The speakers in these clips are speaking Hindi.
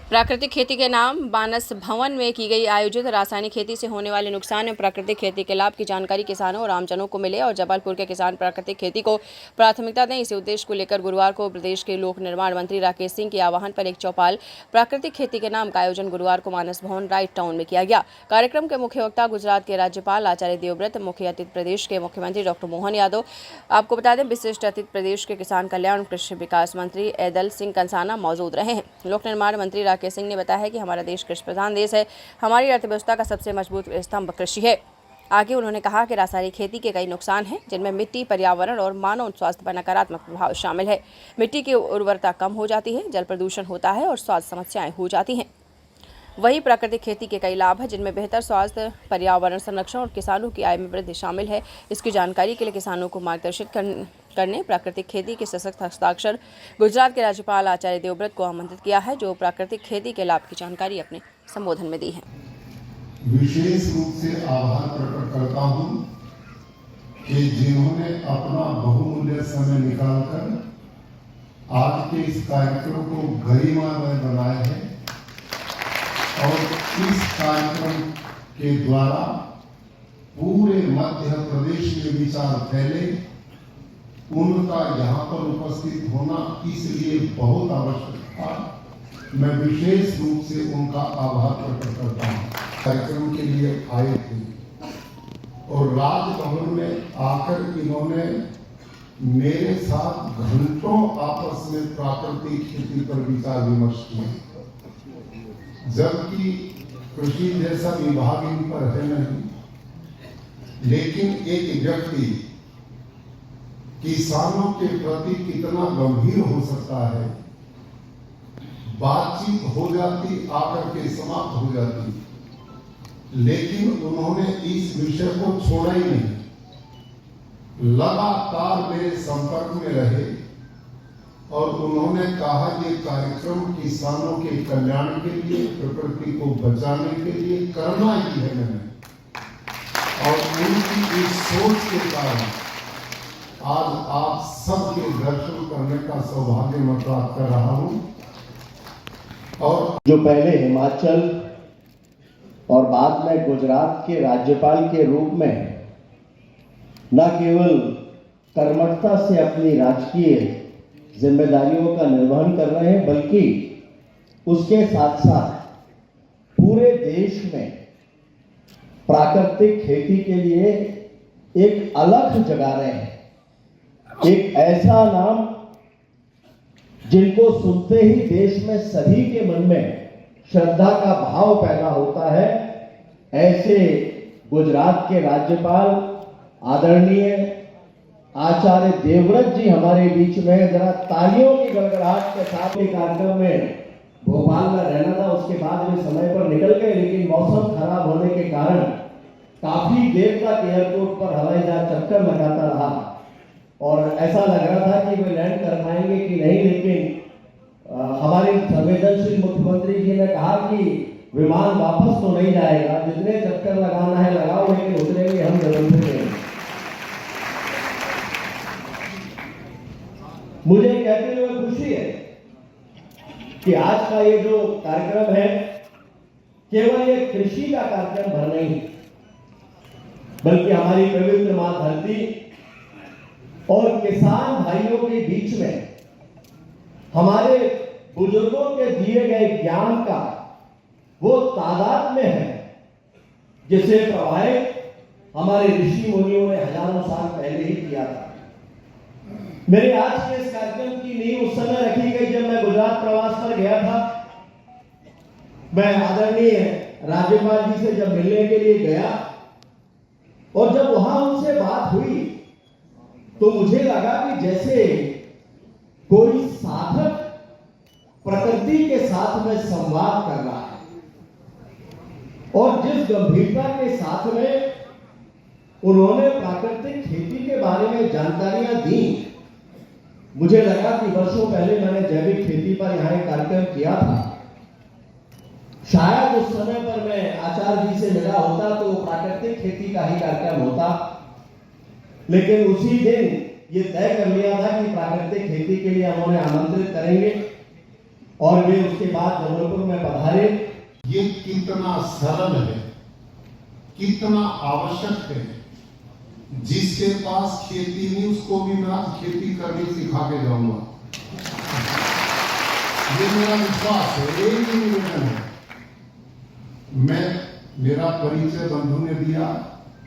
प्राकृतिक खेती के नाम बानस भवन में की गई आयोजित रासायनिक खेती से होने वाले नुकसान एवं प्राकृतिक खेती के लाभ की जानकारी किसानों और आमजनों को मिले और जबलपुर के किसान प्राकृतिक खेती को प्राथमिकता दें। इसी उद्देश्य को लेकर गुरुवार को प्रदेश के लोक निर्माण मंत्री राकेश सिंह के आह्वान पर एक चौपाल प्राकृतिक खेती के नाम का आयोजन गुरुवार को मानस भवन राइट टाउन में किया गया। कार्यक्रम के मुख्य वक्ता गुजरात के राज्यपाल आचार्य देवव्रत, मुख्य अतिथि प्रदेश के मुख्यमंत्री डॉक्टर मोहन यादव। आपको बता दें, विशिष्ट अतिथि प्रदेश के किसान कल्याण कृषि विकास मंत्री ऐदल सिंह कंसाना मौजूद रहे हैं। लोक निर्माण मंत्री राकेश सिंह ने बताया कि हमारा देश कृषि प्रधान देश है। हमारी अर्थव्यवस्था का सबसे मजबूत स्तंभ कृषि है। आगे उन्होंने कहा कि रासायनिक खेती के कई नुकसान हैं, जिनमें मिट्टी, पर्यावरण और मानव स्वास्थ्य पर नकारात्मक प्रभाव शामिल है। मिट्टी की उर्वरता कम हो जाती है, जल प्रदूषण होता है और स्वास्थ्य समस्याएं हो जाती हैं। वहीं प्राकृतिक खेती के कई लाभ हैं, जिनमें बेहतर स्वास्थ्य, पर्यावरण संरक्षण और किसानों की आय में वृद्धि शामिल है। इसकी जानकारी के लिए किसानों को मार्गदर्शित करने प्राकृतिक खेती के सशक्त हस्ताक्षर गुजरात के राज्यपाल आचार्य देवव्रत को आमंत्रित किया है, जो प्राकृतिक खेती के लाभ की जानकारी अपने संबोधन में दी है। विशेष रूप से आभार प्रकट करता हूं कि जिन्होंने अपना बहुमूल्य समय निकालकर आज के इस कार्यक्रम को गरिमामय बनाया है और इस कार्यक्रम के द्वारा पूरे मध्य प्रदेश में विचार फैले। उनका यहाँ पर उपस्थित होना इसलिए बहुत आवश्यक था। मैं विशेष रूप से उनका आभार प्रकट करता हूँ। कार्यक्रम के लिए आए थे और राजभवन में आकर इन्होंने मेरे साथ घंटों आपस में प्राकृतिक खेती पर विचार विमर्श किया, जबकि कृषि जैसा विभाग इन पर है नहीं। लेकिन एक व्यक्ति किसानों के प्रति कितना गंभीर हो सकता है, बातचीत हो जाती, आकर के समाप्त हो जाती, लेकिन उन्होंने इस विषय को छोड़ा ही नहीं। लगातार मेरे संपर्क में रहे और उन्होंने कहा ये कार्यक्रम किसानों के कल्याण के लिए, प्रकृति को बचाने के लिए करना ही है मैंने। और उनकी इस सोच के कारण आज आप सबके दर्शन करने का सौभाग्य मैं प्राप्त कर रहा हूं। और जो पहले हिमाचल और बाद में गुजरात के राज्यपाल के रूप में न केवल कर्मठता से अपनी राजकीय जिम्मेदारियों का निर्वहन कर रहे हैं, बल्कि उसके साथ साथ पूरे देश में प्राकृतिक खेती के लिए एक अलग जगा रहे हैं। एक ऐसा नाम जिनको सुनते ही देश में सभी के मन में श्रद्धा का भाव पैदा होता है, ऐसे गुजरात के राज्यपाल आदरणीय आचार्य देवव्रत जी हमारे बीच में। जरा तालियों की गड़गड़ाहट के साथ ही कार्यक्रम में भोपाल में रहना था, उसके बाद में समय पर निकल गए, लेकिन मौसम खराब होने के कारण काफी देर तक एयरपोर्ट पर हवाई जहाज चक्कर लगाता रहा और ऐसा लग रहा था कि वे लैंड कर पाएंगे कि नहीं। लेकिन हमारे संवेदनशील मुख्यमंत्री जी ने कहा कि विमान वापस तो नहीं जाएगा, जितने चक्कर लगाना है लगाओ, लेकिन उतरेंगे हम जबलपुर में। मुझे कहते हुए खुशी है कि आज का ये जो कार्यक्रम है केवल ये कृषि का कार्यक्रम भर नहीं, बल्कि हमारी पवित्र मां धरती और किसान भाइयों के बीच में हमारे बुजुर्गों के दिए गए ज्ञान का वो तादाद में है, जिसे प्रवाहित हमारे ऋषि मुनियों ने हजारों साल पहले ही किया था। मेरे आज के इस कार्यक्रम की नींव उस समय रखी गई जब मैं गुजरात प्रवास पर गया था। मैं आदरणीय राज्यपाल जी से जब मिलने के लिए गया और जब वहां उनसे बात हुई तो मुझे लगा कि जैसे कोई साधक प्रकृति के साथ में संवाद कर रहा है और जिस गंभीरता के साथ में उन्होंने प्राकृतिक खेती के बारे में जानकारियां दी, मुझे लगा कि वर्षों पहले मैंने जैविक खेती पर यहाँ एक कार्यक्रम किया था। शायद उस समय पर मैं आचार्य सरदार जी से मिला होता तो प्राकृतिक खेती का ही कार्यक्रम होता, लेकिन उसी दिन ये तय कर लिया था कि प्राकृतिक खेती के लिए हम उन्हें आमंत्रित करेंगे और वे उसके बाद जबलपुर में पधारे। ये कितना सरल है, कितना आवश्यक है। जिसके पास खेती नहीं उसको भी मैं आज खेती करनी सिखा के जाऊंगा, ये मेरा विश्वास है, ये ही निवेदन है। मेरा परिचय बंधु ने दिया,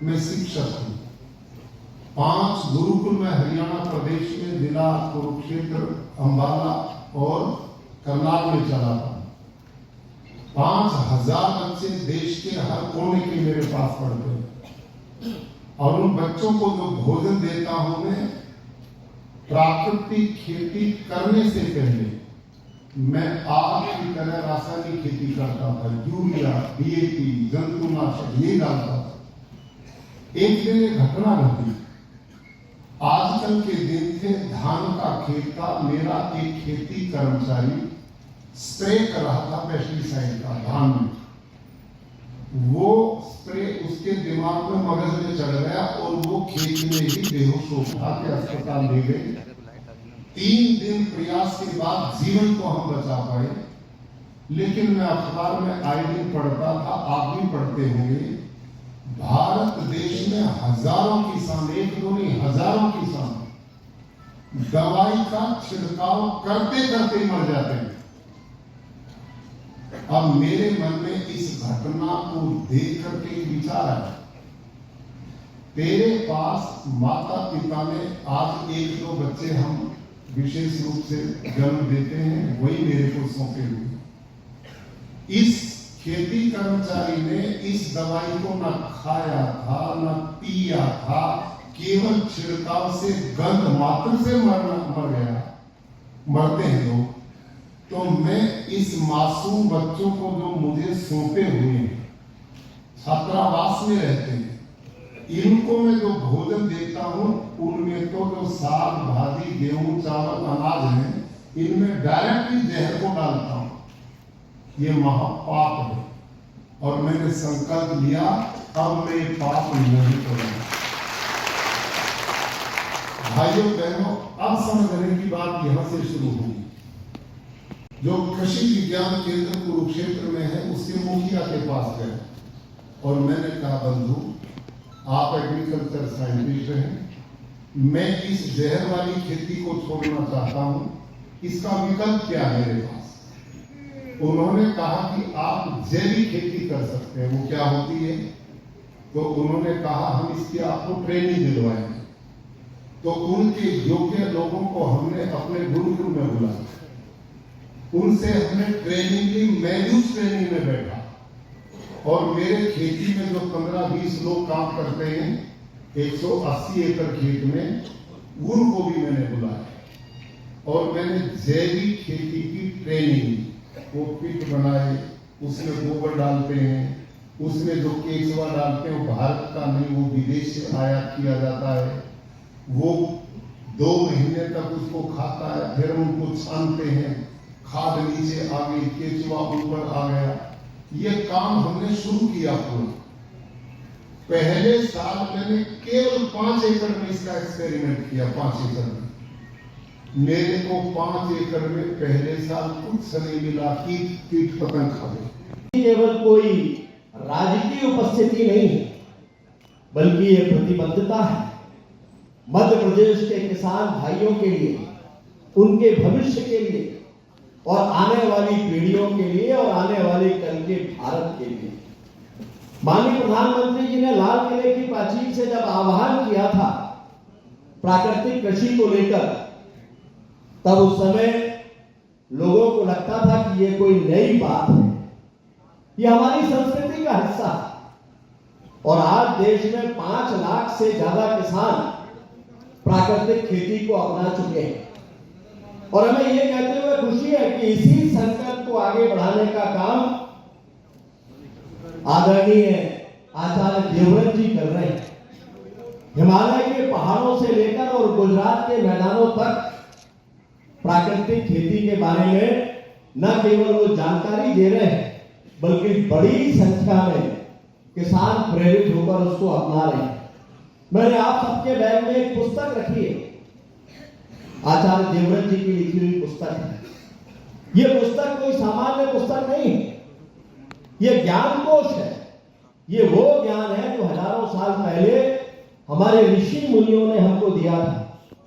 मैं शिक्षक हूं। 5 गुरुकुल में हरियाणा प्रदेश में जिला कुरुक्षेत्र, अंबाला और करनाल में चला था। 5000 बच्चे देश के हर कोने के मेरे पास पढ़ते हैं और उन बच्चों को जो भोजन देता हूं मैं, प्राकृतिक खेती करने से पहले मैं आग की तरह रासायनिक खेती करता था। यूरिया, डीएपी, जंतुनाशक ये डालता था। एक दिन एक घटना घटी। आजकल के दिन थे, धान का खेत था। मेरा एक खेती कर्मचारी स्प्रे कर रहा था पेस्टिसाइड का धान में। वो स्प्रे उसके दिमाग में, मगज में चढ़ गया और वो खेत में ही बेहोश हो के अस्पताल ले गए। 3 दिन प्रयास के बाद जीवन को हम बचा पाए। लेकिन मैं अखबार में आए दिन पढ़ता था, आप भी पढ़ते होंगे, भारत देश में हजारों किसान, एक दो नहीं हजारों किसान दवाई का छिड़काव करते करते मर जाते हैं। अब मेरे मन में इस घटना को देख करके विचार आया, तेरे पास माता पिता ने आज 1-2 बच्चे हम विशेष रूप से जन्म देते हैं, वही मेरे को सौंपे हुए। इस खेती कर्मचारी ने इस दवाई को न खाया था न पिया था, केवल छिड़काव से गंध मात्र से मर गया। मरते हैं लोग। तो मैं इस मासूम बच्चों को जो मुझे सौंपे हुए हैं, छात्रावास में रहते हैं, इनको मैं जो भोजन देता हूं उनमें तो जो साग भाजी गेहूं चावल अनाज है, इनमें डायरेक्टली जहर को डालता हूं। ये महापाप है और मैंने संकल्प लिया अब मैं ये पाप नहीं करूंगा। भाइयों बहनों, अब समझने की बात यहां से शुरू होगी। जो कृषि विज्ञान केंद्र कुरुक्षेत्र में है उसके मुखिया के पास गए और मैंने कहा, बंधु आप एग्रीकल्चर साइंटिस्ट हैं, मैं इस जहर वाली खेती को छोड़ना चाहता हूं, इसका विकल्प क्या है मेरे पास? उन्होंने कहा कि आप जैविक खेती कर सकते हैं। वो क्या होती है? तो उन्होंने कहा हम इसकी आपको ट्रेनिंग दिलवाएंगे। तो उनके योग्य लोगों को हमने अपने गुरुकुल में बुलाया, उनसे हमने ट्रेनिंग ली। मैं भी उस ट्रेनिंग में बैठा और मेरे खेती में जो 15-20 लोग काम करते हैं 180 एकड़ खेत में, उनको भी मैंने बुलाया और मैंने जैविक खेती की ट्रेनिंग ली। वो पिट बनाए, उसमें गोबर डालते हैं, उसमें जो केचुआ डालते हैं वो भारत का नहीं, वो विदेश से आयात किया जाता है। वो 2 महीने तक उसको खाता है, फिर उनको छानते हैं, खाद नीचे आ गई, केचुआ ऊपर आ गया। ये काम हमने शुरू किया पूरा। पहले साल मैंने केवल 5 एकड़ में इसका एक्सपेरिमेंट किया। 5 एकड़ में मेरे को 5 एकड़ में पहले साल कुछ नहीं मिला, कीट पतंग खा गए। केवल कोई राजकीय उपस्थिति नहीं है, बल्कि ये प्रतिबद्धता है मध्य प्रदेश के किसान भाइयों के लिए, उनके भविष्य के लिए और आने वाली पीढ़ियों के लिए और आने वाले कल के भारत के लिए। माननीय प्रधानमंत्री जी ने लाल किले की प्राचीर से जब आह्वान किया था प्राकृतिक कृषि को लेकर, तब उस समय लोगों को लगता था कि ये कोई नई बात है, ये हमारी संस्कृति का हिस्सा है। और आज देश में 5 लाख से ज्यादा किसान प्राकृतिक खेती को अपना चुके हैं और हमें ये कहते हुए खुशी है कि इसी संकल्प को आगे बढ़ाने का काम आदरणीय आचार्य देवव्रत जी कर रहे हैं। हिमालय के पहाड़ों से लेकर और गुजरात के मैदानों तक प्राकृतिक खेती के बारे में न केवल वो जानकारी दे रहे हैं, बल्कि बड़ी संख्या में किसान प्रेरित होकर उसको अपना रहे हैं। मैंने आप सबके बैग में एक पुस्तक रखी है, आचार्य देवव्रत जी की लिखी हुई पुस्तक है। यह पुस्तक कोई सामान्य पुस्तक नहीं है, यह ज्ञान कोश है। ये वो ज्ञान है जो हजारों साल पहले हमारे ऋषि मुनियों ने हमको दिया था।